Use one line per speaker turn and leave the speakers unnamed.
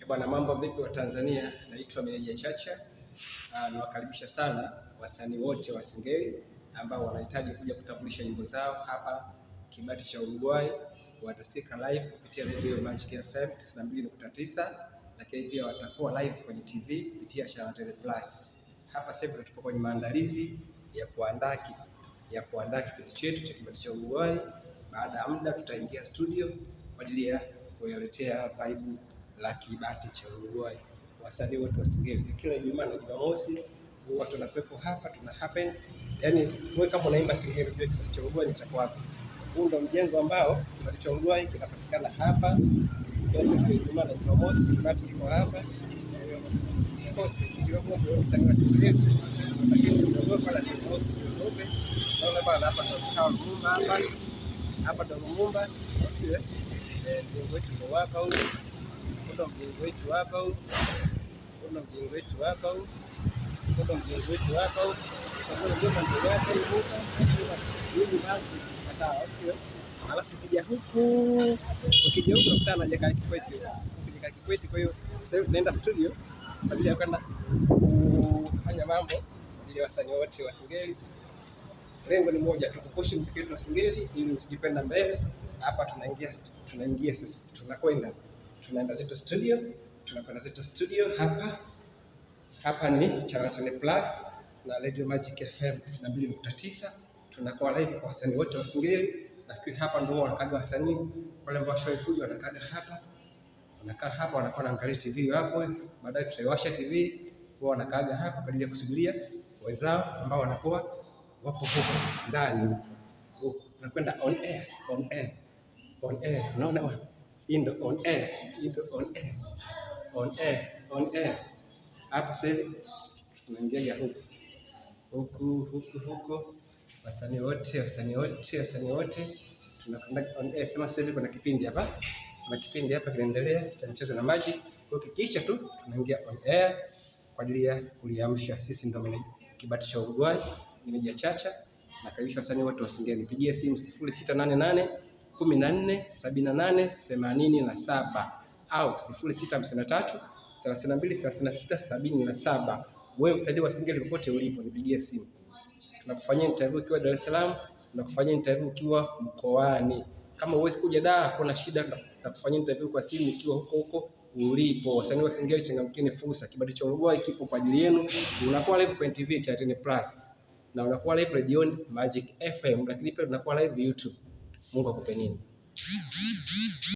Bwana, mambo vipi wa Tanzania? Naitwa Meneja Chacha. Nawakaribisha sana wasanii wote wa Singeli ambao wanahitaji kuja kutambulisha nyimbo zao hapa Kibati cha Uruguay. Watasikika live kupitia Radio Magic FM 92.9, lakini pia watakuwa live kwenye TV kupitia Channel Plus. Hapa sasa tupo kwenye maandalizi ya kuandaa kipindi chetu cha Kibati cha Uruguay. Baada ya muda tutaingia studio kwa ajili ya kuwaletea vibe la Kibati cha Uruguay. Wasanii wote wa Singeli kila Ijumaa na Jumamosi huwa tunakuwepo hapa, tuna happen. Yaani wewe kama unaimba Singeli pia Kibati cha Uruguay ni cha kwako. Huu ndio mjengo ambao Kibati cha Uruguay kinapatikana hapa. Kila Ijumaa na Jumamosi Kibati iko hapa. Sio kwa wasanii wa Singeli, lakini ndio pala Jumamosi ndio naona bana hapa ndo hapa ndo Lumumba, sio mjengo wetu kwa hapa huko. Kuna mjengo wetu hapa huko. Kuna mjengo wetu hapa huko. Kuna mjengo wetu hapa huko. Kuna mjengo hapa huko. Hii basi sawa, sio? Alafu ukija huku unakutana na Jakaya Kikwete. Jakaya Kikwete, kwa hiyo sasa tunaenda studio kwa ajili ya kwenda kufanya mambo ili wasanii wote wa Singeli. Lengo ni moja tu, kupush muziki wetu wa Singeli ili usijipenda mbele. Hapa tunaingia sasa, tunaenda zetu studio, tunakwenda zetu studio hapa ni Channel Plus na Radio Magic FM 92.9. Tunakuwa live kwa wasanii wote wa Singeli. Nafikiri hapa ndio wanakaa wasanii wale ambao washaikuja wanakaa hapa, wanakuwa wanaangalia TV hapo. Baadaye tutaiwasha TV, wao wanakaa hapa kwa ajili ya kusubiria wenzao ambao wanakuwa wapo huko ndani. Tunakwenda on air. Unaona bwana? On air. Hapa sasa tunaingia huko. Wasanii wote tunakwenda on air. Sema sasa kuna kipindi hapa. Kuna kipindi hapa kinaendelea cha mchezo na maji. Kwa kikiisha tu tunaingia on air kwa ajili ya kuliamsha. Sisi ndio Kibati cha Uruguay, Meneja Chacha. Nakaribisha wasanii wote wa Singeli. Nipigie simu 0688 14 78 87 au 0653 32 36 77. Wewe msanii wa Singeli popote ulipo, nipigie simu. Tunakufanyia interview ukiwa Dar es Salaam, tunakufanyia interview ukiwa mkoani. Kama huwezi kuja Dar, hakuna shida, tutakufanyia interview kwa simu ukiwa huko ulipo. Wasanii wa Singeli, changamkeni fursa. Kibati cha Uruguay kipo kwa ajili yenu. Unakuwa live kwenye TV Channel Plus na unakuwa live Radio Magic FM, lakini pia unakuwa live YouTube. Mungu akupe nini.